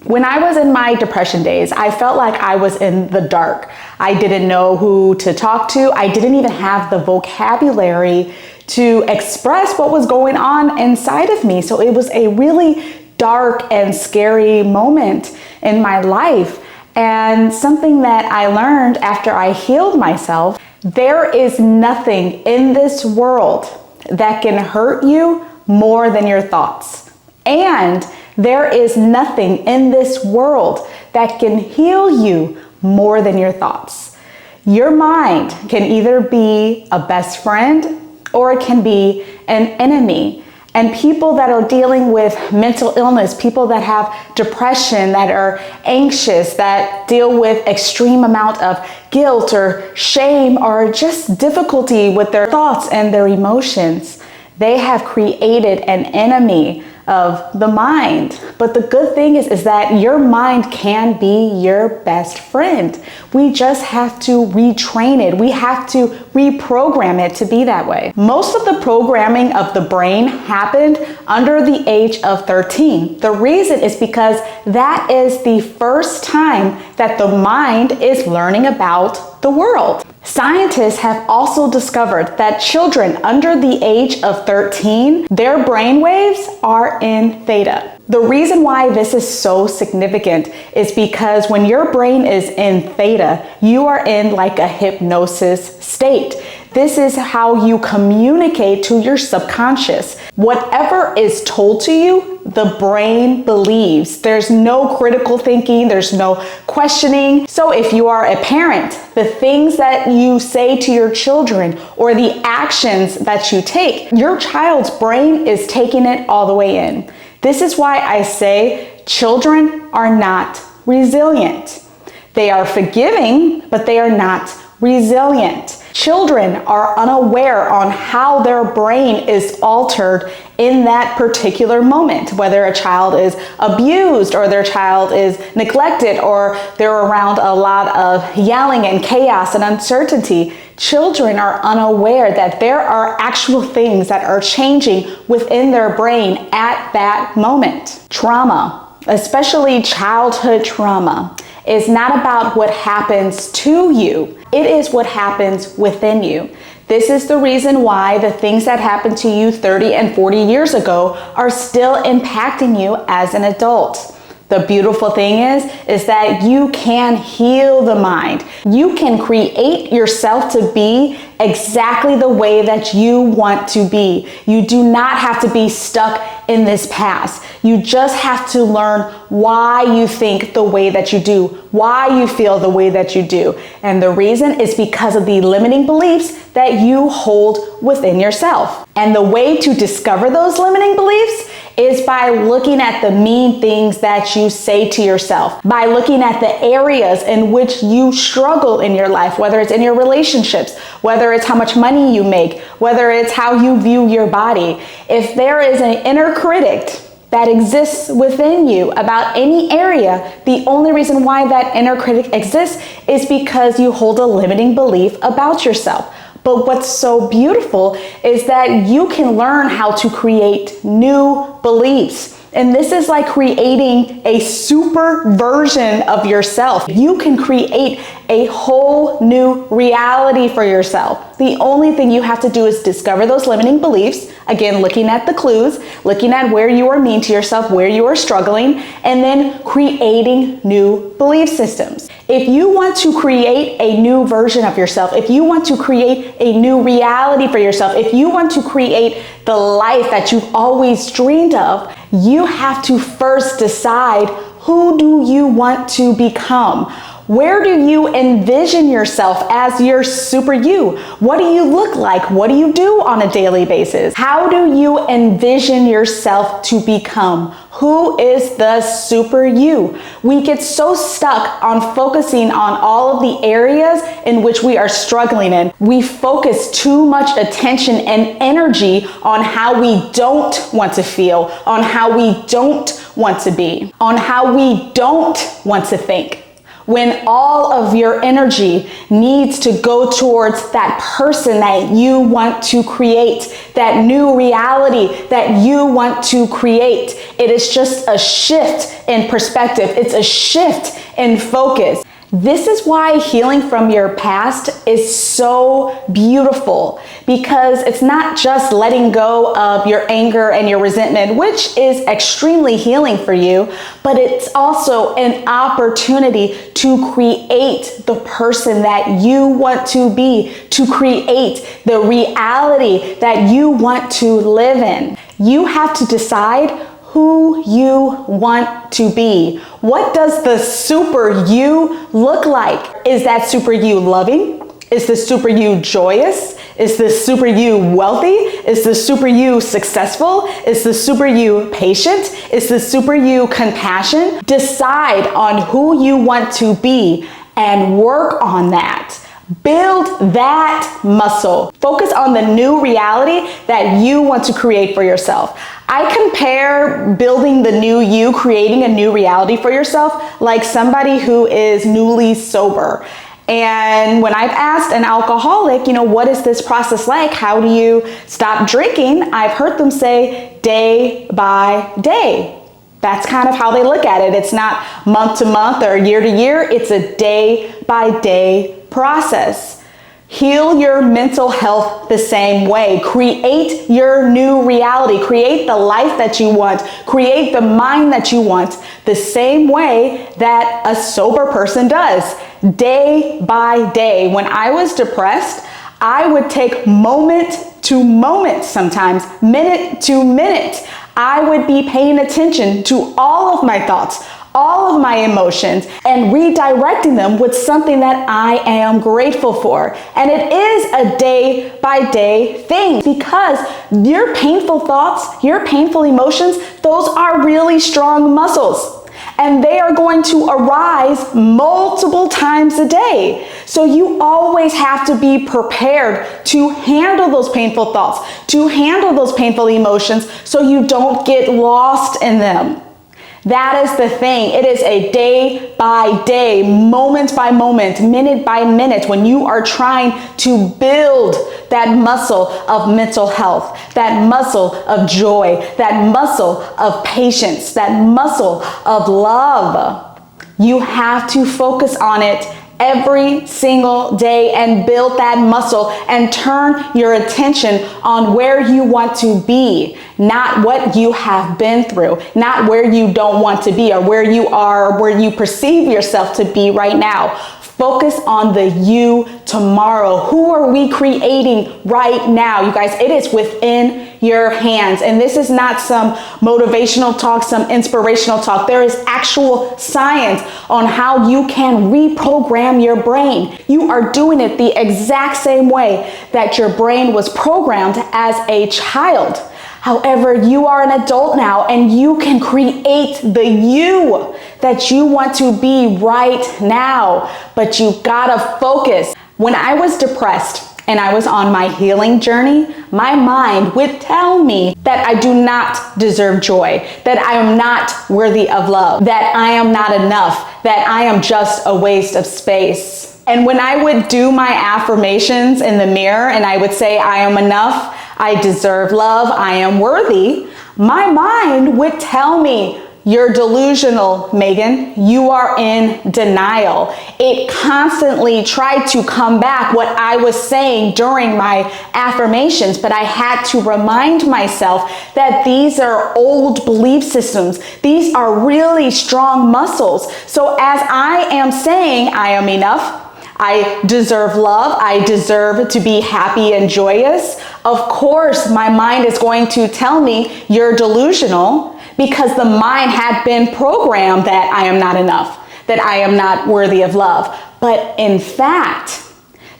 When I was in my depression days, I felt like I was in the dark. I didn't know who to talk to. I didn't even have the vocabulary to express what was going on inside of me. So it was a really dark and scary moment in my life. And something that I learned after I healed myself, there is nothing in this world that can hurt you more than your thoughts. And there is nothing in this world that can heal you more than your thoughts. Your mind can either be a best friend or it can be an enemy. And people that are dealing with mental illness, people that have depression, that are anxious, that deal with extreme amount of guilt or shame or just difficulty with their thoughts and their emotions, they have created an enemy of the mind. But the good thing is that your mind can be your best friend. We just have to retrain it. We have to reprogram it to be that way. Most of the programming of the brain happened under the age of 13. The reason is because that is the first time that the mind is learning about the world. Scientists have also discovered that children under the age of 13, their brain waves are in theta. The reason why this is so significant is because when your brain is in theta, you are in like a hypnosis state. This is how you communicate to your subconscious. Whatever is told to you, the brain believes. There's no critical thinking, there's no questioning. So if you are a parent, the things that you say to your children or the actions that you take, your child's brain is taking it all the way in. This is why I say children are not resilient. They are forgiving, but they are not resilient. Children are unaware on how their brain is altered in that particular moment, whether a child is abused or their child is neglected or they're around a lot of yelling and chaos and uncertainty. Children are unaware that there are actual things that are changing within their brain at that moment. Trauma, especially childhood trauma, is not about what happens to you. It is what happens within you. This is the reason why the things that happened to you 30 and 40 years ago are still impacting you as an adult. The beautiful thing is that you can heal the mind. You can create yourself to be exactly the way that you want to be. You do not have to be stuck in this past. You just have to learn why you think the way that you do, why you feel the way that you do. And the reason is because of the limiting beliefs that you hold within yourself. And the way to discover those limiting beliefs is by looking at the mean things that you say to yourself, by looking at the areas in which you struggle in your life, whether it's in your relationships, whether it's how much money you make, whether it's how you view your body. If there is an inner critic that exists within you about any area, the only reason why that inner critic exists is because you hold a limiting belief about yourself. But what's so beautiful is that you can learn how to create new beliefs. And this is like creating a super version of yourself. You can create a whole new reality for yourself. The only thing you have to do is discover those limiting beliefs. Again, looking at the clues, looking at where you are mean to yourself, where you are struggling, and then creating new belief systems. If you want to create a new version of yourself, if you want to create a new reality for yourself, if you want to create the life that you've always dreamed of, you have to first decide, who do you want to become? Where do you envision yourself as your super you? What do you look like? What do you do on a daily basis? How do you envision yourself to become? Who is the super you? We get so stuck on focusing on all of the areas in which we are struggling in. We focus too much attention and energy on how we don't want to feel, on how we don't want to be, on how we don't want to think. when all of your energy needs to go towards that person that you want to create, that new reality that you want to create. It is just a shift in perspective. It's a shift in focus. This is why healing from your past is so beautiful, because it's not just letting go of your anger and your resentment, which is extremely healing for you, but it's also an opportunity to create the person that you want to be, to create the reality that you want to live in. You have to decide who you want to be. What does the super you look like? Is that super you loving? Is the super you joyous? Is the super you wealthy? Is the super you successful? Is the super you patient? Is the super you compassion? Decide on who you want to be and work on that. Build that muscle. Focus on the new reality that you want to create for yourself. I compare building the new you, creating a new reality for yourself, like somebody who is newly sober. And when I've asked an alcoholic, what is this process like? How do you stop drinking? I've heard them say day by day. That's kind of how they look at it. It's not month to month or year to year. It's a day by day process. Heal your mental health the same way. Create your new reality. Create the life that you want. Create the mind that you want the same way that a sober person does. Day by day. When I was depressed, I would take moment to moment, sometimes minute to minute. I would be paying attention to all of my thoughts, all of my emotions, and redirecting them with something that I am grateful for. And it is a day by day thing, because your painful thoughts, your painful emotions, those are really strong muscles. And they are going to arise multiple times a day. So you always have to be prepared to handle those painful thoughts, to handle those painful emotions, so you don't get lost in them. That is the thing. It is a day by day, moment by moment, minute by minute, when you are trying to build that muscle of mental health, that muscle of joy, that muscle of patience, that muscle of love. You have to focus on it every single day and build that muscle and turn your attention on where you want to be, not what you have been through, not where you don't want to be or where you are, or where you perceive yourself to be right now. Focus on the you tomorrow. Who are we creating right now? You guys, it is within your hands. And this is not some motivational talk, some inspirational talk. There is actual science on how you can reprogram your brain. You are doing it the exact same way that your brain was programmed as a child. However, you are an adult now, and you can create the you that you want to be right now, but you gotta focus. When I was depressed and I was on my healing journey, my mind would tell me that I do not deserve joy, that I am not worthy of love, that I am not enough, that I am just a waste of space. And when I would do my affirmations in the mirror and I would say, I am enough, I deserve love, I am worthy, my mind would tell me, you're delusional, Megan. You are in denial. It constantly tried to come back what I was saying during my affirmations, but I had to remind myself that these are old belief systems. These are really strong muscles. So as I am saying, I am enough, I deserve love, I deserve to be happy and joyous, of course my mind is going to tell me you're delusional, because the mind had been programmed that I am not enough, that I am not worthy of love. But in fact,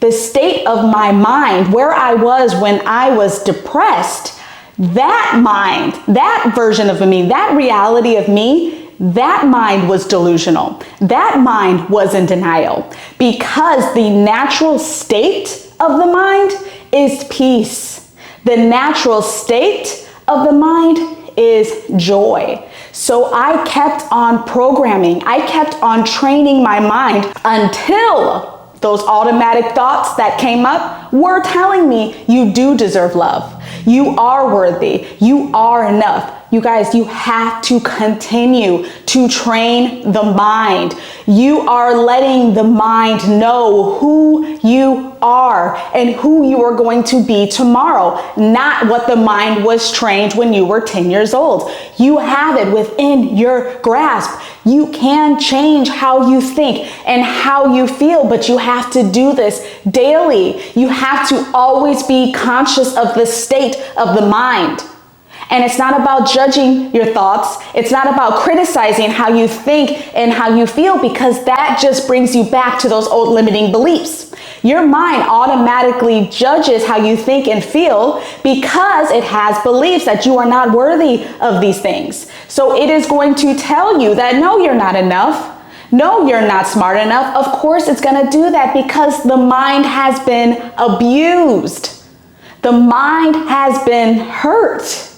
the state of my mind, where I was when I was depressed, that mind, that version of me, that reality of me, that mind was delusional. That mind was in denial, because the natural state of the mind is peace. The natural state of the mind is joy. So I kept on programming. I kept on training my mind until those automatic thoughts that came up were telling me you do deserve love. You are worthy. You are enough. You guys, you have to continue to train the mind. You are letting the mind know who you are and who you are going to be tomorrow, not what the mind was trained when you were 10 years old. You have it within your grasp. You can change how you think and how you feel, but you have to do this daily. You have to always be conscious of the state of the mind. And it's not about judging your thoughts. It's not about criticizing how you think and how you feel, because that just brings you back to those old limiting beliefs. Your mind automatically judges how you think and feel because it has beliefs that you are not worthy of these things. So it is going to tell you that no, you're not enough. No, you're not smart enough. Of course it's going to do that because the mind has been abused. The mind has been hurt.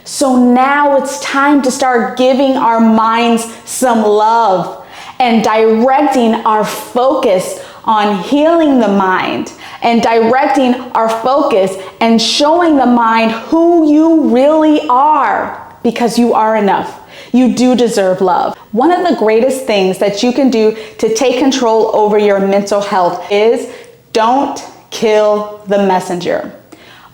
So now it's time to start giving our minds some love and directing our focus on healing the mind and directing our focus and showing the mind who you really are, because you are enough. You do deserve love. One of the greatest things that you can do to take control over your mental health is don't kill the messenger.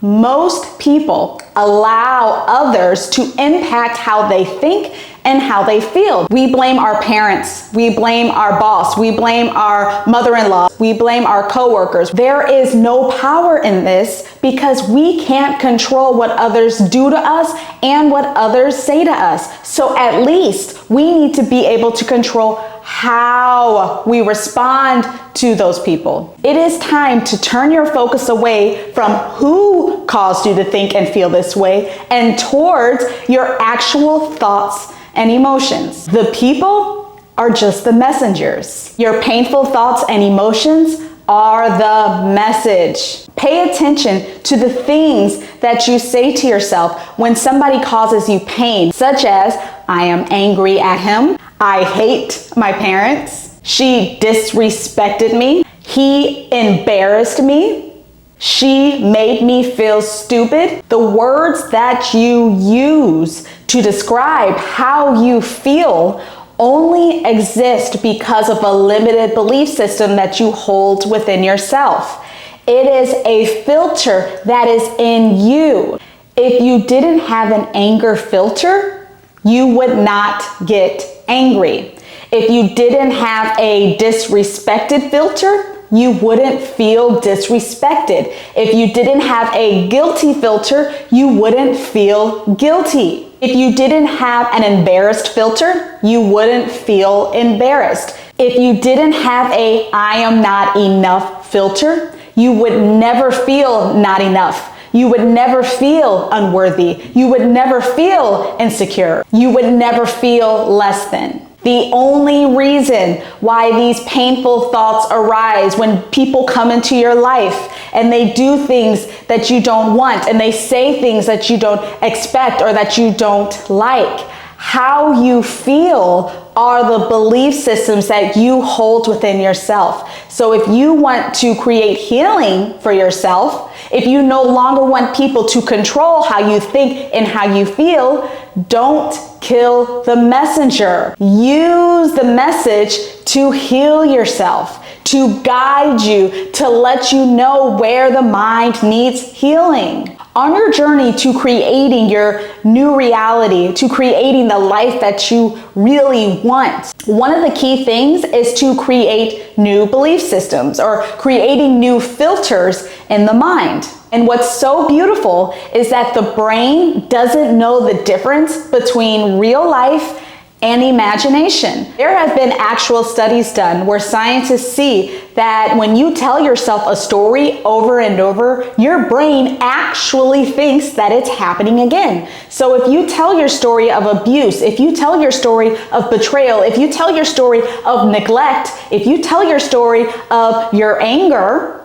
Most people allow others to impact how they think and how they feel. We blame our parents, we blame our boss, we blame our mother-in-law, we blame our coworkers. There is no power in this because we can't control what others do to us and what others say to us. So at least we need to be able to control how we respond to those people. It is time to turn your focus away from who caused you to think and feel this way and towards your actual thoughts and emotions. The people are just the messengers. Your painful thoughts and emotions are the message. Pay attention to the things that you say to yourself when somebody causes you pain, such as, I am angry at him, I hate my parents, she disrespected me, he embarrassed me, she made me feel stupid. The words that you use to describe how you feel only exist because of a limited belief system that you hold within yourself. It is a filter that is in you. If you didn't have an anger filter, you would not get angry. If you didn't have a disrespected filter, you wouldn't feel disrespected. If you didn't have a guilty filter, you wouldn't feel guilty. If you didn't have an embarrassed filter, you wouldn't feel embarrassed. If you didn't have a I am not enough filter, you would never feel not enough. You would never feel unworthy. You would never feel insecure. You would never feel less than. The only reason why these painful thoughts arise when people come into your life and they do things that you don't want and they say things that you don't expect or that you don't like. How you feel are the belief systems that you hold within yourself. So if you want to create healing for yourself, if you no longer want people to control how you think and how you feel, don't kill the messenger. Use the message to heal yourself, to guide you, to let you know where the mind needs healing. On your journey to creating your new reality, to creating the life that you really want, one of the key things is to create new belief systems or creating new filters in the mind. And what's so beautiful is that the brain doesn't know the difference between real life and imagination. There have been actual studies done where scientists see that when you tell yourself a story over and over, your brain actually thinks that it's happening again. So if you tell your story of abuse, if you tell your story of betrayal, if you tell your story of neglect, if you tell your story of your anger,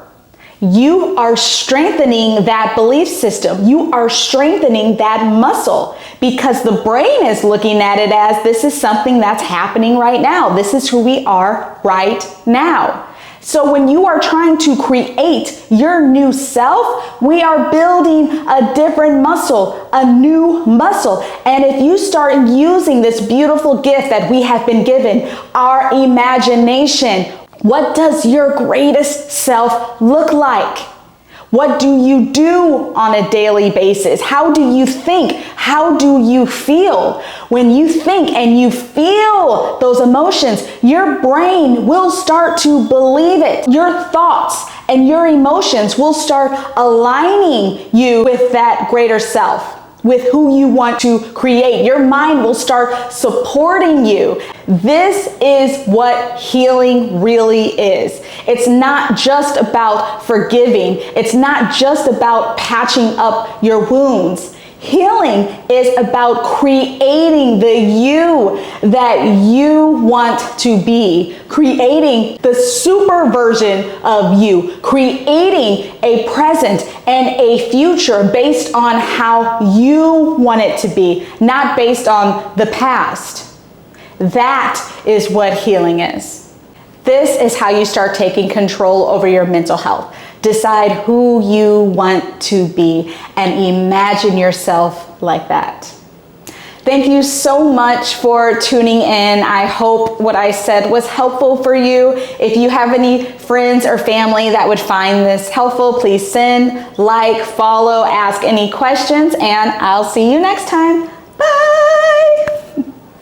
you are strengthening that belief system. You are strengthening that muscle because the brain is looking at it as this is something that's happening right now. This is who we are right now. So when you are trying to create your new self, we are building a different muscle, a new muscle. And if you start using this beautiful gift that we have been given, our imagination, what does your greatest self look like? What do you do on a daily basis? How do you think? How do you feel? When you think and you feel those emotions, your brain will start to believe it. Your thoughts and your emotions will start aligning you with that greater self, with who you want to create. Your mind will start supporting you. This is what healing really is. It's not just about forgiving. It's not just about patching up your wounds. Healing is about creating the you that you want to be, creating the super version of you, creating a present and a future based on how you want it to be, not based on the past. That is what healing is. This is how you start taking control over your mental health. Decide who you want to be and imagine yourself like that. Thank you so much for tuning in. I hope what I said was helpful for you. If you have any friends or family that would find this helpful, please send, like, follow, ask any questions, and I'll see you next time.